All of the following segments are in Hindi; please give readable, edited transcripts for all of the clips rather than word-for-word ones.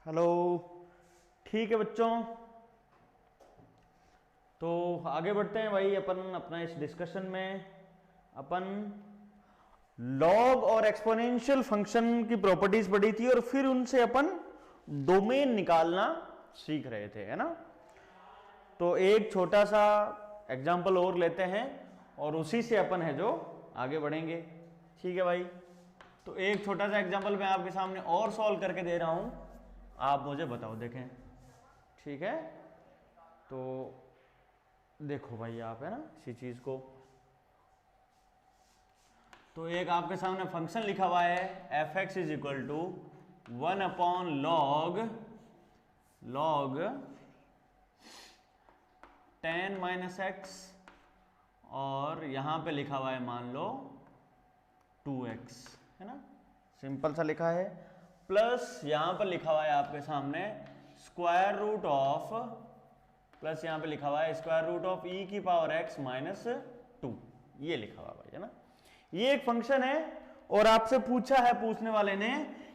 हेलो। ठीक है बच्चों, तो आगे बढ़ते हैं भाई अपन अपना इस डिस्कशन में। अपन लॉग और एक्सपोनेंशियल फंक्शन की प्रॉपर्टीज पढ़ी थी और फिर उनसे अपन डोमेन निकालना सीख रहे थे, है ना। तो एक छोटा सा एग्जांपल और लेते हैं और उसी से अपन है जो आगे बढ़ेंगे। ठीक है भाई, तो एक छोटा सा एग्जांपल मैं आपके सामने और सॉल्व करके दे रहा हूं, आप मुझे बताओ देखें। ठीक है, तो देखो भाई आप, है ना, इसी चीज को। तो एक आपके सामने फंक्शन लिखा हुआ है f x is equal to 1/log 10 minus x, और यहां पे लिखा हुआ है मान लो 2x, है ना, सिंपल सा लिखा है। प्लस यहां पर लिखा हुआ है आपके सामने स्क्वायर रूट ऑफ, प्लस यहां पे लिखा हुआ है स्क्वायर रूट ऑफ e की पावर x माइनस 2, ये लिखा हुआ भाई, है ना। ये एक फंक्शन है और आपसे पूछा है पूछने वाले ने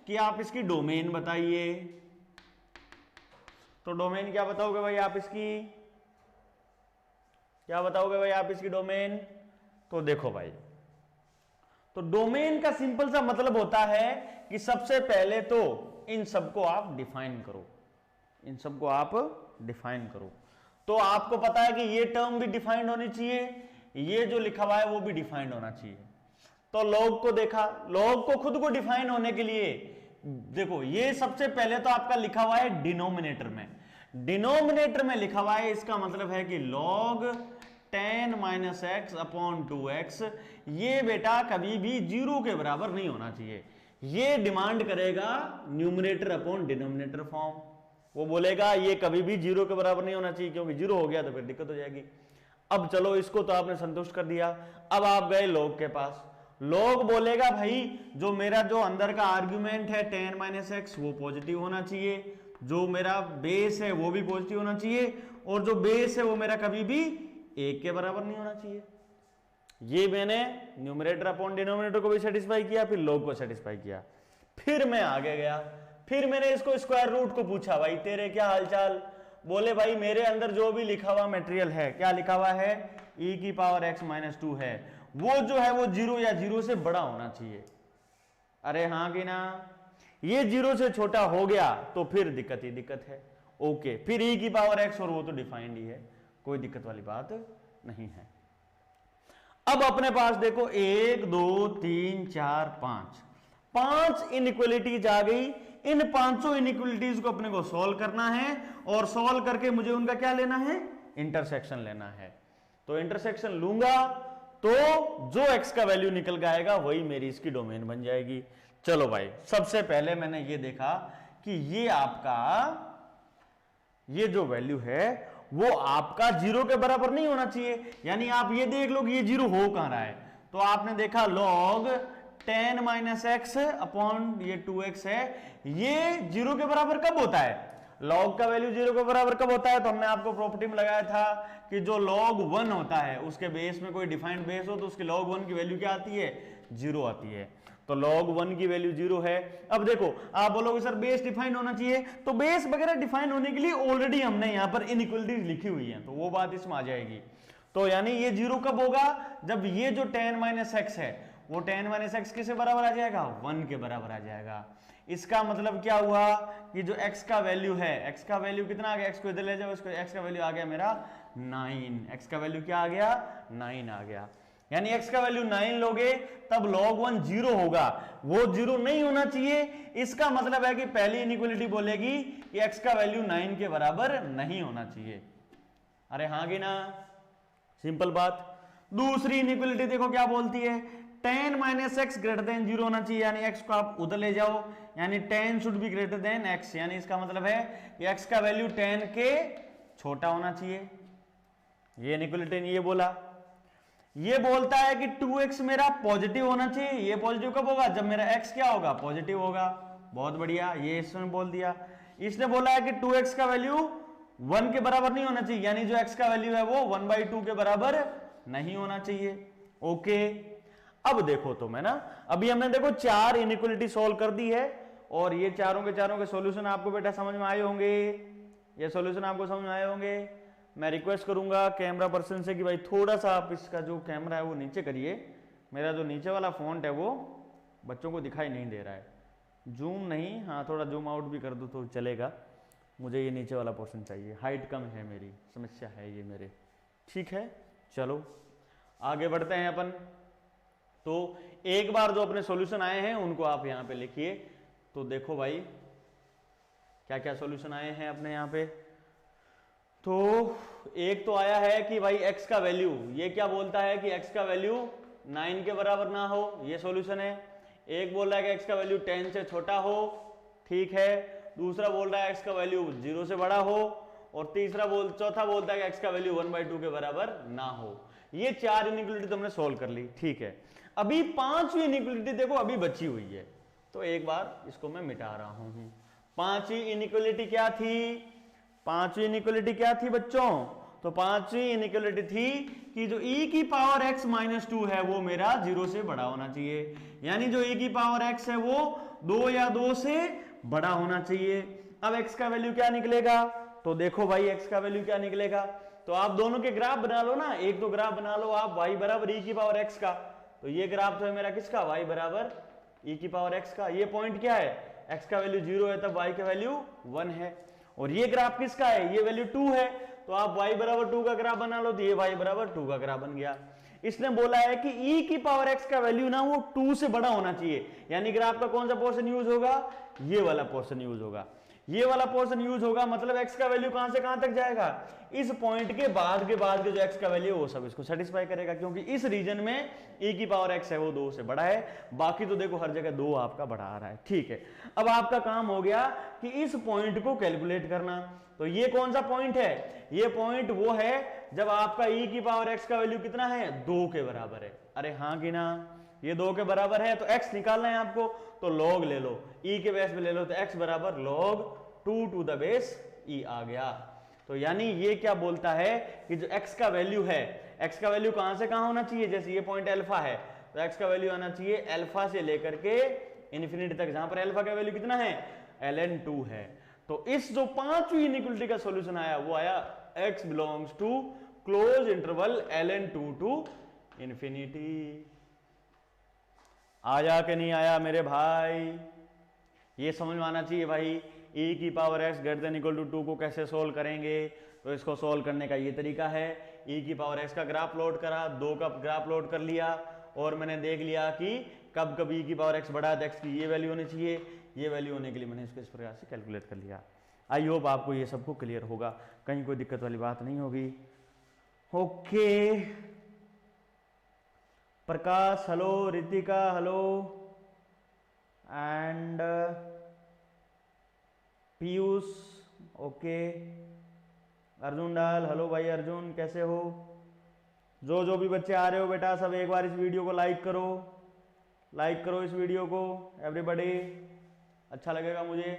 कि आप इसकी डोमेन बताइए। तो डोमेन क्या बताओगे भाई आप इसकी, क्या बताओगे भाई आप इसकी डोमेन? तो देखो भाई, तो डोमेन का सिंपल सा मतलब होता है कि सबसे पहले तो इन सबको आप डिफाइन करो, इन सबको आप डिफाइन करो। तो आपको पता है कि ये टर्म भी डिफाइंड होनी चाहिए, ये जो लिखा हुआ है वो भी डिफाइंड होना चाहिए। तो लॉग को देखा, लॉग को खुद को डिफाइन होने के लिए देखो, ये सबसे पहले तो आपका लिखा हुआ है डिनोमिनेटर में, डिनोमिनेटर में लिखा हुआ है, इसका मतलब है कि log 10 minus x upon 2x, ये बेटा कभी भी 0 के बराबर नहीं होना चाहिए। ये डिमांड करेगा न्यूमरेटर अपॉन डिनोमिनेटर फॉर्म, वो बोलेगा ये कभी भी 0 के बराबर नहीं होना चाहिए, क्योंकि 0 हो गया तो फिर दिक्कत हो जाएगी। अब चलो इसको तो आपने संतुष्ट कर दिया, अब आप गए log के पास। log बोलेगा भाई जो मेरा जो अंदर का आर्ग्यूमेंट है 10 माइनस एक्स वो पॉजिटिव होना चाहिए, जो मेरा बेस है वो भी पॉजिटिव होना चाहिए, और जो बेस है वो मेरा कभी भी 1 के बराबर नहीं होना चाहिए। ये मैंने न्यूमरेटर अपॉन डिनोमिनेटर को भी सेटिस्फाई किया, फिर log को सेटिस्फाई किया। फिर मैं आगे गया, फिर मैंने इसको स्क्वायर रूट को पूछा, भाई तेरे क्या हालचाल? बोले भाई मेरे अंदर जो भी लिखा हुआ मटेरियल है, क्या लिखा हुआ है, e की पावर x माइनस 2 है, वो जो है वो 0 या 0 से बड़ा होना चाहिए। अरे हाँ कि ना, ये 0 से छोटा हो गया तो फिर दिक्कत ही दिक्कत है। ओके, फिर e की पावर x, और वो तो डिफाइंड ही है, कोई दिक्कत वाली बात नहीं है। अब अपने पास देखो 1 2 3 4 5 इनइक्वालिटीज आ गई। इन पांचों इनइक्वालिटीज को अपने को सॉल्व करना है, और सॉल्व करके मुझे उनका क्या लेना है, इंटरसेक्शन लेना है। तो इंटरसेक्शन लूंगा तो जो x का वैल्यू निकल के आएगा वही मेरी इसकी डोमेन बन जाएगी। चलो भाई, सबसे पहले मैंने ये देखा कि ये आपका ये जो वैल्यू है वो आपका 0 के बराबर नहीं होना चाहिए। यानी आप ये देख लो कि ये 0 हो कहां रहा है। तो आपने देखा log 10 माइनस एक्स अपॉन ये 2x है, ये 0 के बराबर कब होता है, log का वैल्यू 0 के बराबर कब होता है? तो हमने आपको प्रॉपर्टी में लगाया था कि जो log 1 होता है उसके बेस में कोई डिफाइंड बेस हो तो उसके log 1 की वैल्यू क्या आती है, 0 आती है। तो log 1 की वैल्यू 0 है। अब देखो आप बोलोगे सर बेस डिफाइंड होना चाहिए, तो बेस वगैरह डिफाइंड होने के लिए ऑलरेडी हमने यहां पर इनइक्वालिटीज लिखी हुई है, तो वो बात इसमें आ जाएगी। तो यानी ये 0 कब होगा, जब ये जो 10 माइनस एक्स है वो 10 माइनस एक्स किसके बराबर आ जाएगा, 1 के बराबर आ जाएगा। इसका मतलब क्या हुआ कि जो x का वैल्यू है, x का वैल्यू कितना आ गया, x को इधर ले जाओ, इसको x का वैल्यू आ गया मेरा 9, x का वैल्यू क्या आ गया, 9 आ गया। यानी x का वैल्यू 9 लोगे तब log 1 0 होगा, वो 0 नहीं होना चाहिए। इसका मतलब है कि पहली इनइक्वालिटी बोलेगी कि x का वैल्यू 9 के बराबर नहीं होना चाहिए। अरे हाँ कि ना, सिंपल बात। दूसरी इनइक्वालिटी देखो क्या बोलती है, 10 माइनस एक्स ग्रेटर देन 0 होना चाहिए, यानी x को आप उधर ले जाओ, यानी 10 should be greater than x, यानी इसका मतलब है कि x का वैल्यू 10 के छोटा होना चाहिए। ये इनइक्वालिटी ने ये बोला। ये बोलता है कि 2x मेरा पॉजिटिव होना चाहिए। ये पॉजिटिव कब होगा, जब मेरा x क्या होगा, पॉजिटिव होगा। बहुत बढ़िया, ये इसने बोल दिया। इसने बोला है कि 2x का वैल्यू 1 के बराबर नहीं होना चाहिए, यानी जो x का वैल्यू है वो 1/2 के बराबर नहीं होना चाहिए। ओके, अब देखो तो मैं ना, अभी हमने देखो 4 इनइक्वालिटी सॉल्व कर दी है और ये चारों के सॉल्यूशन आपको बेटा समझ में आए होंगे, ये सॉल्यूशन आपको समझ में आए होंगे। मैं रिक्वेस्ट करूंगा कैमरा पर्सन से कि भाई थोड़ा सा आप इसका जो कैमरा है वो नीचे करिए, मेरा जो नीचे वाला फॉन्ट है वो बच्चों को दिखाई नहीं दे रहा है। जूम नहीं, हाँ थोड़ा जूम आउट भी कर दो तो चलेगा, मुझे ये नीचे वाला पोर्शन चाहिए, हाइट कम है, मेरी समस्या है ये मेरे। ठीक है, चलो आगे बढ़ते हैं अपन। तो एक बार जो अपने सॉल्यूशन आए हैं उनको आप यहाँ पे लिखिए। तो देखो भाई क्या क्या सॉल्यूशन आए हैं अपने यहाँ पे। तो एक तो आया है कि भाई x का वैल्यू, ये क्या बोलता है कि x का वैल्यू 9 के बराबर ना हो, ये सॉल्यूशन है। एक बोल रहा है कि x का वैल्यू 10 से छोटा हो, ठीक है। दूसरा बोल रहा है x का वैल्यू 0 से बड़ा हो, और चौथा बोलता है कि x का वैल्यू 1/2 के बराबर ना हो। ये 4 इनइक्वालिटी तुमने सोल्व कर ली, ठीक है। अभी 5वीं इनइक्वालिटी देखो अभी बची हुई है, तो एक बार इसको मैं मिटा रहा हूं। 5वीं इनइक्वालिटी क्या थी? 5वीं इनइक्वालिटी क्या थी बच्चों? तो 5वीं इनइक्वालिटी थी कि जो e की पावर x माइनस 2 है वो मेरा 0 से बड़ा होना चाहिए, यानी जो e की पावर x है वो 2 या 2 से बड़ा होना चाहिए। अब x का वैल्यू क्या निकलेगा? तो देखो भाई x का वैल्यू क्या निकलेगा, तो आप दोनों के ग्राफ बना लो ना। एक तो ग्राफ बना लो आप y बराबर e की पावर x का, तो ये ग्राफ तो है मेरा किसका? y बराबर e की पावर x का। ये पॉइंट क्या है? x का वैल्यू 0 है तब y का वैल्यू 1 है। और ये ग्राफ किसका है? ये वैल्यू 2 है, तो आप y बराबर 2 का ग्राफ बना लो, तो ये y बराबर 2 का ग्राफ बन गया। इसने बोला है कि e की पावर x का वैल्यू ना वो 2 से बड़ा होना चाहिए, यानी ग्राफ का कौन सा पोर्शन यूज होगा? ये वाला पोर्शन यूज होगा। ये वाला पोर्शन यूज होगा, मतलब x का वैल्यू कहां से कहां तक जाएगा? इस पॉइंट के बाद के जो x का वैल्यू है वो सब इसको सेटिस्फाई करेगा, क्योंकि इस रीजन में e की पावर x है वो 2 से बड़ा है। बाकी तो देखो हर जगह 2 आपका बढ़ा आ रहा है, ठीक है। अब आपका काम हो गया कि इस पॉइंट को कैलकुलेट करना। तो ये कौन सा पॉइंट है? ये पॉइंट वो है जब आपका e की पावर x का वैल्यू कितना है? 2 के बराबर है। अरे हाँ कि ना? ये 2 के बराबर है, तो x निकालना है आपको, तो log ले लो, e के बेस पे ले लो, तो x बराबर log 2 to the base e आ गया। तो यानी ये क्या बोलता है कि जो x का वैल्यू है, x का वैल्यू कहां से कहां होना चाहिए? जैसे ये पॉइंट अल्फा है, तो x का वैल्यू आना चाहिए अल्फा से लेकर के इन्फिनिटी तक, जहां पर अल्फा का वैल्यू कितना है? ln2 है। तो इस जो 5वीं इनइक्वालिटी का सॉल्यूशन आया वो आया x belongs to close interval ln2 to infinity. आया कि नहीं आया मेरे भाई? ये समझ में आना चाहिए भाई। e की power x greater than equal to 2 को कैसे सोल्व करेंगे? तो इसको सोल्व करने का ये तरीका है, e की पावर x का ग्राफ प्लॉट करा, 2 का ग्राफ प्लॉट कर लिया, और मैंने देख लिया कि कब कब e की पावर x बढ़ा है तो x की ये वैल्यू होनी चाहिए, ये वैल्यू होने के लिए मैंने इसको इस प्रकार से कैलकुलेट कर लिया। आई होप आपको ये सबको क्लियर होगा, कहीं कोई दिक्कत वाली बात नहीं होगी। Okay Prakash hello, Ritika hello, and Piyush okay, Arjun डाल हेलो भाई अर्जुन, कैसे हो? जो भी बच्चे आ रहे हो बेटा सब एक बार इस वीडियो को लाइक करो इस वीडियो को एवरीबॉडी, अच्छा लगेगा मुझे,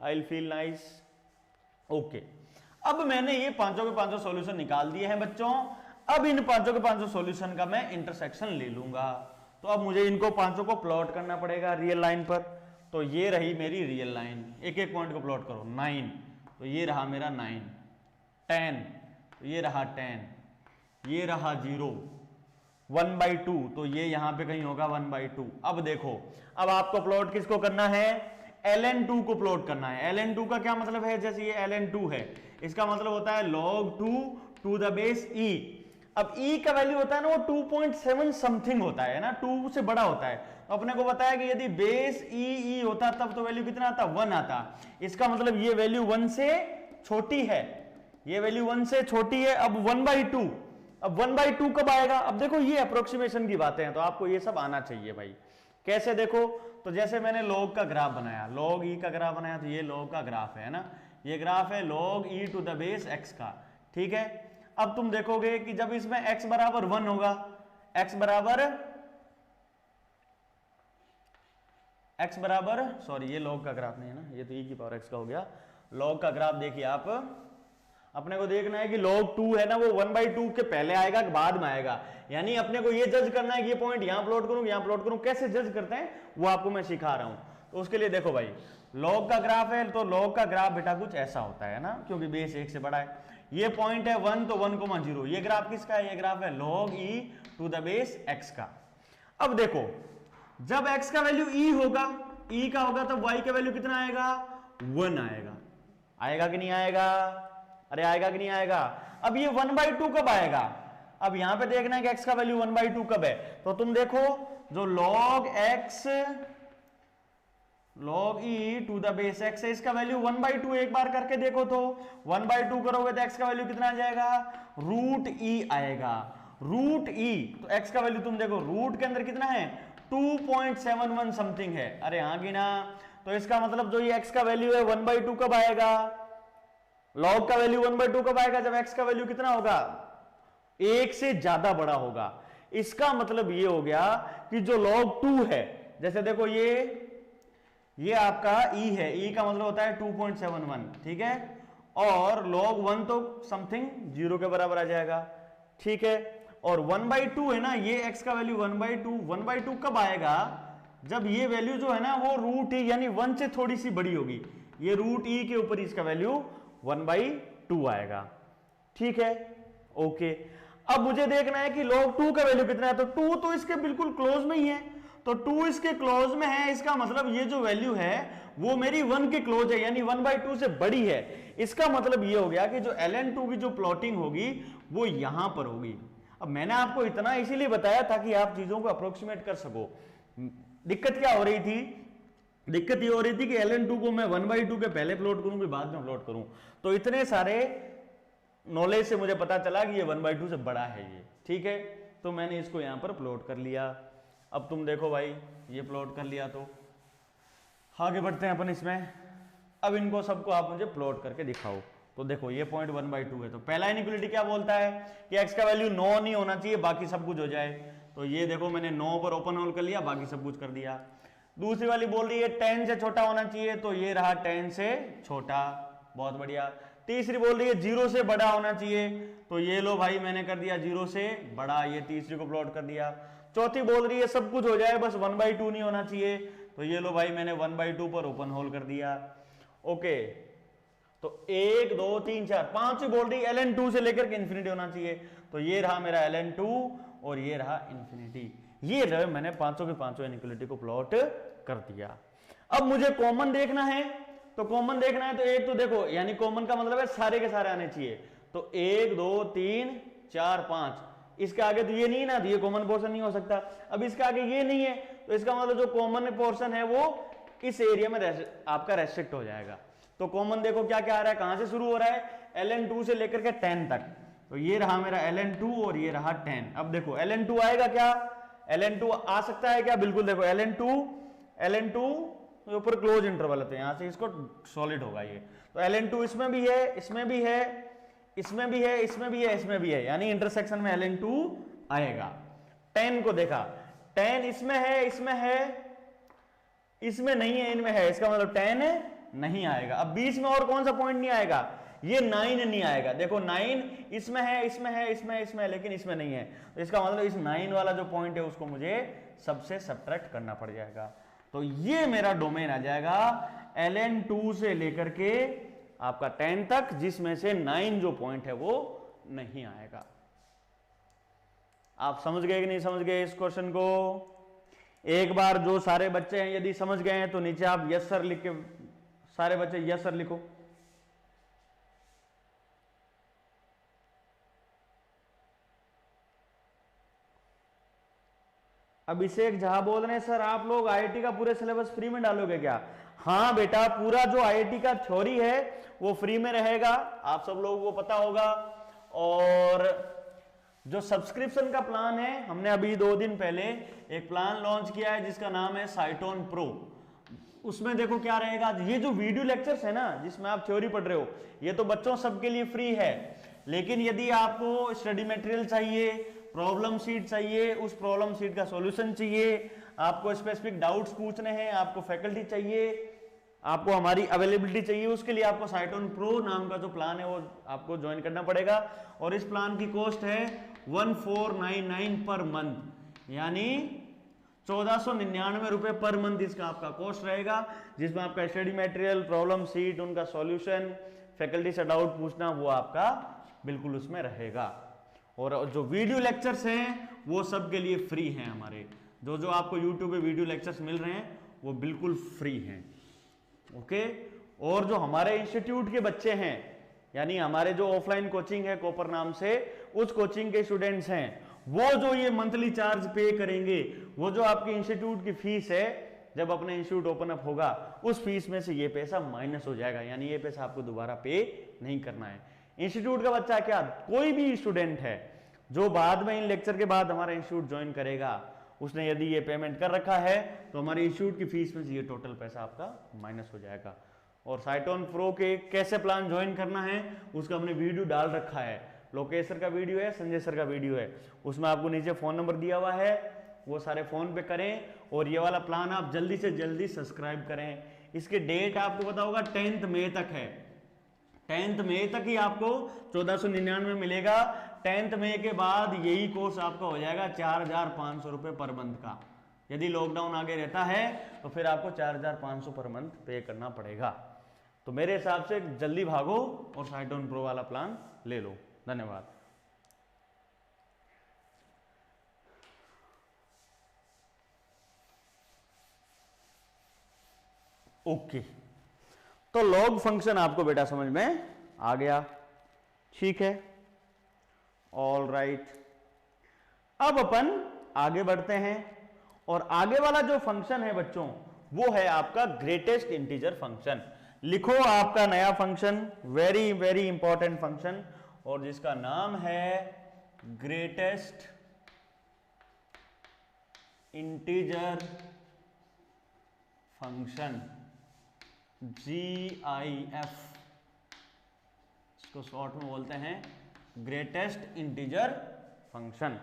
I will feel nice. Okay, अब मैंने ये पांचों के पांचों सॉल्यूशन निकाल दिए हैं बच्चों। अब इन पांचों के पांचों सॉल्यूशन का मैं इंटरसेक्शन ले लूंगा, तो अब मुझे इनको पांचों को प्लॉट करना पड़ेगा रियल लाइन पर। तो ये रही मेरी रियल लाइन, एक एक पॉइंट को प्लॉट करो। 9 तो ये रहा मेरा 9, 10 तो ये रहा 10, ये रहा 0, 1/2 तो ये यहां पे कहीं होगा 1/2। अब देखो, अब आपको प्लॉट किसको करना है? ln2 को प्लॉट करना है। ln2 का क्या मतलब है? जैसे ये ln2 है, इसका मतलब होता है log 2 to the base e। अब e का वैल्यू होता है ना वो 2.7 समथिंग होता है ना, 2 से बड़ा होता है। तो अपने को बताया कि यदि बेस e होता तब तो वैल्यू कितना आता? 1 आता। इसका मतलब ये वैल्यू 1 से छोटी है, ये वैल्यू 1 से छोटी है। अब 1/2, अब 1/2 कब आएगा? अब देखो ये अप्रोक्सीमेशन की बातें हैं, तो आपको ये सब आना चाहिए भाई। कैसे देखो, तो जैसे मैंने log का ग्राफ बनाया, log e का ग्राफ बनाया, तो ये log का ग्राफ है ना, ये ग्राफ है log e to the base x का, ठीक है। अब तुम देखोगे कि जब इसमें x बराबर 1 होगा, x बराबर सॉरी ये log का ग्राफ नहीं है ना, ये तो e की पावर x का हो गया। log का ग्राफ देखिए आप, अपने को देखना है कि log 2 है ना वो 1/2 के पहले आएगा कि बाद में आएगा, यानी अपने को ये जज करना है कि ये पॉइंट यहां प्लॉट करूं, यहां प्लॉट करूं। कैसे जज करते हैं वो आपको मैं सिखा रहा हूं। तो उसके लिए देखो भाई, लॉग का ग्राफ है तो लॉग का ग्राफ बेटा कुछ ऐसा होता है ना, क्योंकि बेस 1 से बड़ा है। ये पॉइंट है 1 तो 1,0, ये ग्राफ किसका है? ये ग्राफ है log e to the base x का। अब देखो जब x का वैल्यू e होगा, e का होगा तब y का वैल्यू कितना आएगा? 1 आएगा। आएगा कि नहीं आएगा? अरे आएगा कि नहीं आएगा? अब ये 1/2 कब आएगा? अब यहां पे देखना है कि x का वैल्यू 1/2 कब है, तो तुम देखो जो log x log e to the base x है, इसका वैल्यू 1/2 एक बार करके देखो तो 1/2 करोगे तो x का वैल्यू कितना आ जाएगा? √e आएगा। √e तो x का वैल्यू तुम देखो रूट के अंदर कितना है? 2.71 समथिंग है। अरे हाँ कि ना? तो इसका मतलब जो ये x का वैल्यू है 1/2 कब आएगा? log का वैल्यू 1/2 कब आएगा? जब x का वैल्यू कितना होगा? 1 से ज्यादा बड़ा होगा। इसका मतलब ये हो गया कि जो log 2 है, जैसे देखो ये आपका e है, e का मतलब होता है 2.71, ठीक है, और log 1 तो समथिंग 0 के बराबर आ जाएगा, ठीक है। और 1/2 है ना, ये x का वैल्यू 1/2 कब आएगा? जब ये वैल्यू जो है ना वो √e यानी 1 से थोड़ी सी बड़ी होगी, ये √e के ऊपर इसका वैल्यू 1/2 आएगा, ठीक है, ओके। अब मुझे देखना है कि log 2 का वैल्यू कितना है, तो 2 तो इसके बिल्कुल क्लोज में ही है, तो 2 इसके क्लोज में है, इसका मतलब ये जो वैल्यू है वो मेरी 1 के क्लोज है, यानी 1/2 से बड़ी है। इसका मतलब ये हो गया कि जो ln2 की जो प्लॉटिंग होगी वो यहां पर होगी। अब मैंने आपको इतना इसीलिए बताया ताकि आप चीजों को अप्रोक्सीमेट कर सको। दिक्कत क्या हो रही थी? दिक्कत ये हो रही थी कि ln2 को मैं 1/2 के पहले प्लॉट करूं कि बाद में प्लॉट करूं, तो इतने सारे नॉलेज से मुझे पता चला कि ये 1/2 से बड़ा है ये, ठीक है, तो मैंने इसको यहां पर प्लॉट कर लिया। अब तुम देखो भाई, ये प्लॉट कर लिया तो आगे बढ़ते हैं अपन इसमें। अब इनको सबको आप मुझे प्लॉट करके दिखाओ। तो देखो ये पॉइंट 1/2 है, तो पहला इनइक्वालिटी क्या बोलता है कि x का वैल्यू 9 नहीं होना चाहिए, बाकी सब कुछ हो जाए। तो ये देखो मैंने 9 पर ओपन होल कर लिया, बाकी सब कुछ कर दिया। दूसरी वाली बोल रही है 10 से छोटा होना चाहिए, तो ये रहा 10 से छोटा, बहुत बढ़िया। तीसरी बोल रही है 0 से बड़ा होना चाहिए, तो ये लो भाई मैंने कर दिया 0 से बड़ा, ये तीसरी को प्लॉट कर दिया। चौथी बोल रही है सब कुछ हो जाए बस 1/2 नहीं होना चाहिए, तो ये लो भाई मैंने 1/2 पर ओपन होल कर दिया, ओके। तो 1 2 3 4 5 बोल रही है ln2 से लेकर के इंफिनिटी होना चाहिए, तो ये रहा मेरा ln2 और ये रहा इंफिनिटी। ये रहे मैंने पांचों के पांचों इनइक्वालिटी को प्लॉट कर दिया। अब मुझे कॉमन देखना है, तो कॉमन देखना है तो एक तो देखो, यानी कॉमन का मतलब है सारे के सारे आने चाहिए, तो 1 2 3 4 5, इसके आगे तो ये नहीं है ना, तो ये कॉमन पोर्शन नहीं हो सकता। अब इसके आगे ये नहीं है, तो इसका मतलब जो कॉमन पोर्शन है वो इस एरिया में आपका रेस्ट्रिक्ट हो जाएगा। तो कॉमन देखो क्या क्या आ रहा है, कहां से शुरू हो रहा है, ln2 से लेकर के 10 तक, तो ये रहा मेरा ln2 और ये रहा 10। अब देखो ln2 आएगा क्या, ln2 आ सकता है क्या? बिल्कुल देखो ln2 ऊपर क्लोज इंटरवल है, तो यहां से इसको सॉलिड होगा ये, तो ln2 इसमें भी है, इसमें भी है, इसमें भी है, इसमें भी है, इसमें भी है, यानी इंटरसेक्शन में ln2 आएगा। 10 को देखा, 10 इसमें है, इसमें है, इसमें नहीं है, इनमें है, इसका मतलब 10 नहीं आएगा। अब 20 में और कौन सा पॉइंट नहीं आएगा, ये 9 नहीं आएगा। देखो 9 इसमें है, इसमें है, इसमें इसमें है, लेकिन इसमें नहीं है, तो इसका मतलब इस 9 वाला जो पॉइंट है उसको मुझे सबसे सब्ट्रैक्ट करना पड़ जाएगा। तो ये मेरा डोमेन आ जाएगा ln2 से लेकर के आपका 10 तक, जिसमें से 9 जो पॉइंट है वो नहीं आएगा। आप समझ गए कि नहीं समझ गए इस क्वेश्चन को? एक बार जो सारे बच्चे हैं यदि समझ गए हैं तो नीचे आप यस सर लिख के, सारे बच्चे यस सर लिखो। अभिषेक झा बोल रहे हैं सर आप लोग आईआईटी का पूरे सिलेबस फ्री में डालोगे क्या? हाँ बेटा, पूरा जो आईआईटी का थ्योरी है वो फ्री में रहेगा, आप सब लोगों को पता होगा। और जो सब्सक्रिप्शन का प्लान है, हमने अभी 2 दिन पहले एक प्लान लॉन्च किया है जिसका नाम है साइटोन प्रो। उसमें देखो क्या रहेगा, ये जो वीडियो लेक्चर्स है ना जिसमें आप थ्योरी पढ़ रहे हो, ये तो बच्चों सबके लिए फ्री है, लेकिन यदि आपको स्टडी मटेरियल चाहिए, प्रॉब्लम शीट चाहिए, उस प्रॉब्लम शीट का सॉल्यूशन चाहिए, आपको स्पेसिफिक डाउट्स पूछने हैं, आपको फैकल्टी चाहिए, आपको हमारी अवेलेबिलिटी चाहिए, उसके लिए आपको साइटोन प्रो नाम का जो प्लान है वो आपको ज्वाइन करना पड़ेगा। और इस प्लान की कॉस्ट है 1499 पर मंथ, यानी 1499 रुपए पर मंथ इसका आपका कॉस्ट रहेगा, जिसमें आपका स्टडी मटेरियल, प्रॉब्लम सीट, उनका सॉल्यूशन, फैकल्टी से डाउट पूछना, वो आपका बिल्कुल उसमें रहेगा। और जो वीडियो लेक्चर्स हैं वो सब के लिए फ्री हैं हमारे, जो आपको यूट्यूब पे वीडियो लेक्चर्स मिल रहे हैं वो बिल्कुल फ्री हैं। ओके, और जो हमारे इंस्टीट्यूट के बच्चे हैं, यानी हमारे जो ऑफलाइन कोचिंग है कॉपर नाम से, उस कोचिंग के स्टूडेंट्स हैं, वो जो ये मंथली चार्ज पे करेंगे, वो जो आपके इंस्टीट्यूट की फीस है, जब अपना इंस्टीट्यूट ओपन अप होगा उस फीस में से ये पैसा माइनस हो जाएगा, यानी ये पैसा आपको दोबारा पे नहीं करना है। इंस्टीट्यूट का बच्चा क्या, कोई भी स्टूडेंट है जो बाद में इन लेक्चर के बाद हमारा इंस्टीट्यूट ज्वाइन करेगा, उसने यदि ये पेमेंट कर रखा है तो हमारे इंस्टीट्यूट की फीस में से ये टोटल पैसा आपका माइनस हो जाएगा। और साइटोन प्रो के कैसे प्लान ज्वाइन करना है उसका हमने वीडियो डाल रखा है, लोकेश सर का वीडियो है, संजय सर का वीडियो है, उसमें आपको नीचे फोन नंबर दिया हुआ है, वो सारे फोन पे करें और ये वाला प्लान आप जल्दी से जल्दी सब्सक्राइब करें। इसके डेट आपको पता होगा 10 मई तक है, 10 मई तक ही आपको 1499 मिलेगा। 10 मई के बाद यही कोर्स आपका हो जाएगा 4500 रुपये पर मंथ का। यदि लॉकडाउन आगे रहता है तो फिर आपको 4500 पर मंथ पे करना पड़ेगा। तो मेरे हिसाब से जल्दी भागो और साइटोन प्रो वाला प्लान ले लो। धन्यवाद। ओके, तो लॉग फंक्शन आपको बेटा समझ में आ गया, ठीक है, ऑल राइट। अब अपन आगे बढ़ते हैं और आगे वाला जो फंक्शन है बच्चों वो है आपका ग्रेटेस्ट इंटीजर फंक्शन। लिखो आपका नया function, very very important function, और जिसका नाम है ग्रेटेस्ट इंटीजर फंक्शन, GIF, इसको शॉर्ट में बोलते हैं ग्रेटेस्ट इंटीजर फंक्शन।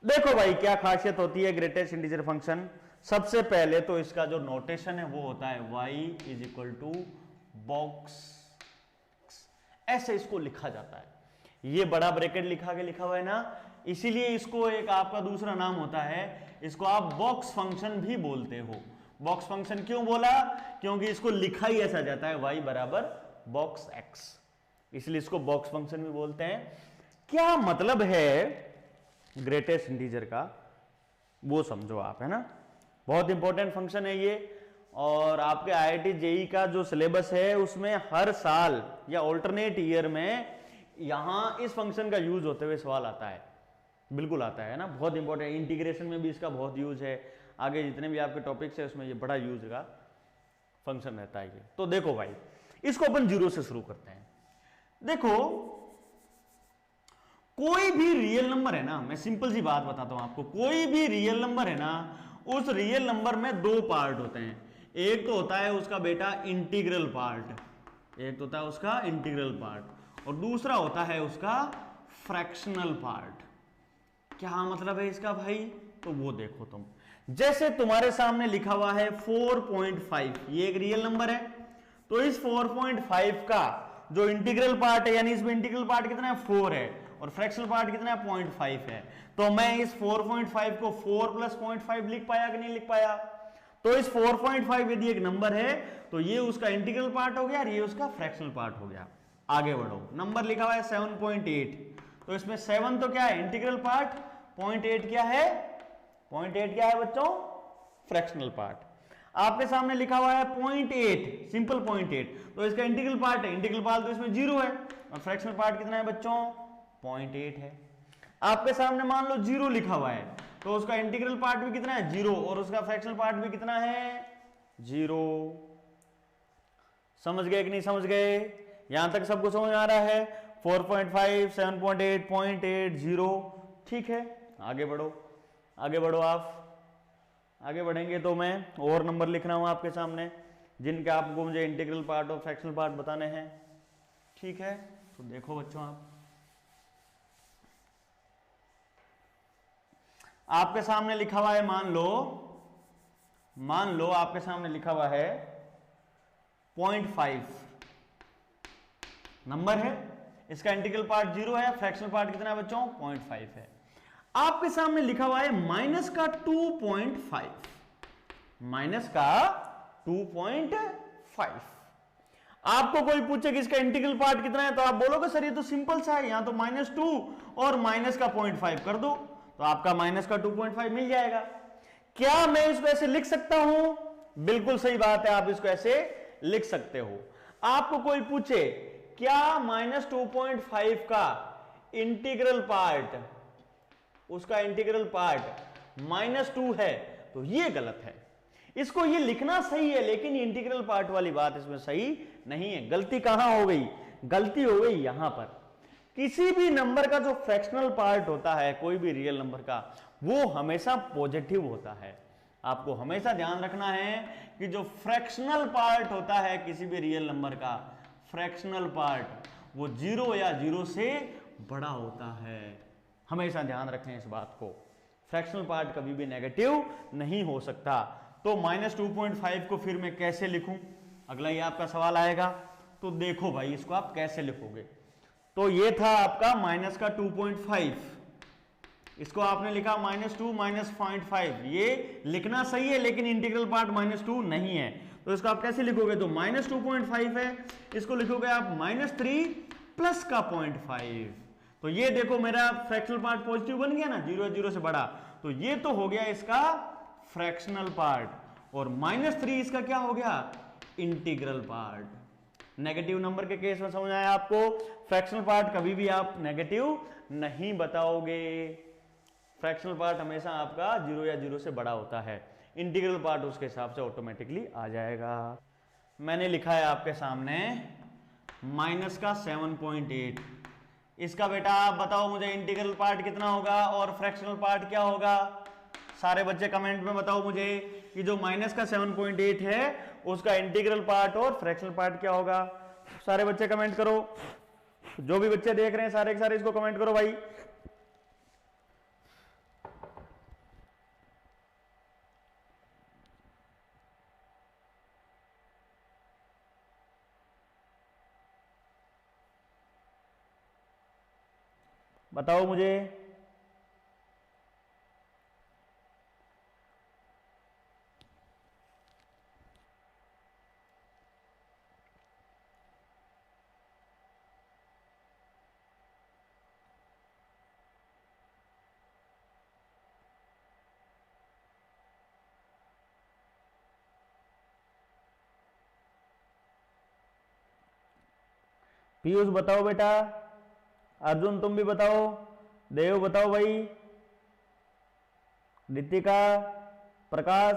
देखो भाई क्या खासियत होती है ग्रेटेस्ट इंटीजर फंक्शन। सबसे पहले तो इसका जो नोटेशन है वो होता है y is equal to box, ऐसे इसको लिखा जाता है। ये बड़ा ब्रैकेट लिखा हुआ है ना, इसीलिए इसको एक आपका दूसरा नाम होता है, इसको आप बॉक्स फंक्शन भी बोलते हो। बॉक्स फंक्शन क्यों बोला, क्योंकि इसको लिखा ही ऐसा जाता है y बराबर बॉक्स x, इसलिए इसको बॉक्स फंक्शन भी बोलते हैं। क्या मतलब है ग्रेटेस्ट इंटीजर का वो समझो आप, है ना, बहुत इंपॉर्टेंट फंक्शन है ये। और आपके IIT JEE का जो सिलेबस है उसमें हर साल या ऑल्टरनेट ईयर में यहां इस फंक्शन का यूज होते हुए सवाल आता है, बिल्कुल आता है ना, बहुत इंपॉर्टेंट। इंटीग्रेशन में भी इसका बहुत यूज है, आगे जितने भी आपके टॉपिक्स है उसमें ये बड़ा यूज का फंक्शन रहता है ये। तो देखो भाई, इसको अपन 0 से शुरू करते हैं। देखो कोई भी रियल नंबर है ना, मैं सिंपल सी बात बताता हूं आपको, कोई भी रियल नंबर है ना, उस रियल नंबर में दो पार्ट होते हैं। एक तो होता है उसका बेटा इंटीग्रल पार्ट, एक तो होता है उसका इंटीग्रल पार्ट, और दूसरा होता है उसका फ्रैक्शनल पार्ट। क्या मतलब है इसका भाई, तो वो देखो तुम, जैसे तुम्हारे सामने लिखा हुआ है 4.5, ये एक रियल नंबर है, तो इस 4.5 का जो इंटीग्रल पार्ट है, यानी इसमें इंटीग्रल पार्ट कितना है 4 है, और फ्रैक्शनल पार्ट कितना है 0.5 है, तो मैं इस 4.5 को 4 + 0.5 लिख पाया कि नहीं लिख पाया। तो इस 4.5 यदि एक नंबर है तो ये उसका इंटीग्रल पार्ट हो गया और ये उसका फ्रैक्शनल पार्ट हो गया। आगे बढ़ो, नंबर लिखा हुआ है 7.8, तो इसमें 7 तो क्या है इंटीग्रल पार्ट, 0.8 क्या है, 0.8 क्या है बच्चों, फ्रैक्शनल पार्ट। आपके सामने लिखा हुआ है 0.8, सिंपल 0.8, तो इसका इंटीग्रल पार्ट है, इंटीग्रल पार्ट तो इसमें 0 है, और फ्रैक्शनल पार्ट कितना है बच्चों, 0.8 है। आपके सामने मान लो 0 लिखा हुआ है, तो उसका इंटीग्रल पार्ट भी कितना है 0, और उसका फ्रैक्शनल पार्ट भी कितना है 0। समझ गए कि नहीं समझ गए, यहां तक सबको समझ आ रहा है, 4.5, 7.8, 0.8, 0, ठीक है। आगे बढ़ो, आगे बढ़ो, आप आगे बढ़ेंगे तो मैं और नंबर लिख रहा हूं आपके सामने जिनके आपको मुझे इंटीग्रल पार्ट और फ्रैक्शनल पार्ट बताने हैं, ठीक है। तो देखो बच्चों, आपके सामने लिखा हुआ है, मान लो आपके सामने लिखा हुआ है 0.5 नंबर है, इसका इंटीग्रल पार्ट 0 है, फ्रैक्शनल पार्ट कितना है बच्चों 0.5 है। आपके सामने लिखा हुआ है माइनस का 2.5, माइनस का 2.5। आपको कोई पूछे कि इसका इंटीग्रल पार्ट कितना है, तो आप बोलोगे सर ये तो सिंपल सा है, यहां तो -2 और माइनस का 0.5 कर दो, तो आपका माइनस का 2.5 मिल जाएगा। क्या मैं इसको ऐसे लिख सकता हूं? बिल्कुल सही बात है, आप इसको ऐसे लिख सकते हो। आपको कोई पूछे क्या -2.5 का इंटीग्रल पार्ट, उसका इंटीग्रल पार्ट -2 है, तो ये गलत है। इसको ये लिखना सही है, लेकिन इंटीग्रल पार्ट वाली बात इसमें सही नहीं है। गलती कहां हो गई? गलती हो गई यहां पर। किसी भी नंबर का जो फ्रैक्शनल पार्ट होता है, कोई भी रियल नंबर का, वो हमेशा पॉजिटिव होता है। आपको हमेशा ध्यान रखना है कि जो फ्रैक्शनल पार्ट होता है किसी भी रियल नंबर का, फ्रैक्शनल पार्ट वो 0 या 0 से बड़ा होता है। हमेशा ध्यान रखें इस बात को। फ्रैक्शनल पार्ट कभी भी नेगेटिव नहीं हो सकता। तो -2.5 को फिर मैं कैसे लिखूं? अगला ही आपका सवाल आएगा। तो देखो भाई, इसको आप कैसे लिखोगे? तो ये था आपका माइनस का 2.5, इसको आपने लिखा -2 -0.5। ये लिखना सही है, लेकिन इंटीग्रल पार्ट -2 नहीं है, तो इसको आप कैसे लिखोगे? तो -2.5 है, इसको लिखोगे आप -3 प्लस का 0.5। तो ये देखो मेरा फ्रैक्शनल पार्ट पॉजिटिव बन गया ना, 0 0 से बड़ा, तो ये तो हो गया इसका फ्रैक्शनल पार्ट, और -3 इसका क्या हो गया? Integral part. नेगेटिव नंबर के केस में समझ आया आपको? फ्रैक्शनल पार्ट कभी भी आप नेगेटिव नहीं बताओगे। फ्रैक्शनल पार्ट हमेशा आपका 0 या 0 से बड़ा होता है, इंटीग्रल पार्ट उसके हिसाब से ऑटोमेटिकली आ जाएगा। मैंने लिखा है आपके सामने माइनस का 7.8। इसका बेटा आप बताओ मुझे इंटीग्रल पार्ट कितना होगा और फ्रैक्शनल पार्ट क्या होगा? सारे बच्चे कमेंट में बताओ मुझे कि जो माइनस का 7.8 है उसका इंटीग्रल पार्ट और फ्रैक्शनल पार्ट क्या होगा। सारे बच्चे कमेंट करो, जो भी बच्चे देख रहे हैं सारे के सारे इसको कमेंट करो भाई। बताओ मुझे। पीयूष बताओ बेटा, अर्जुन तुम भी बताओ, देव बताओ भाई, रितिका, प्रकाश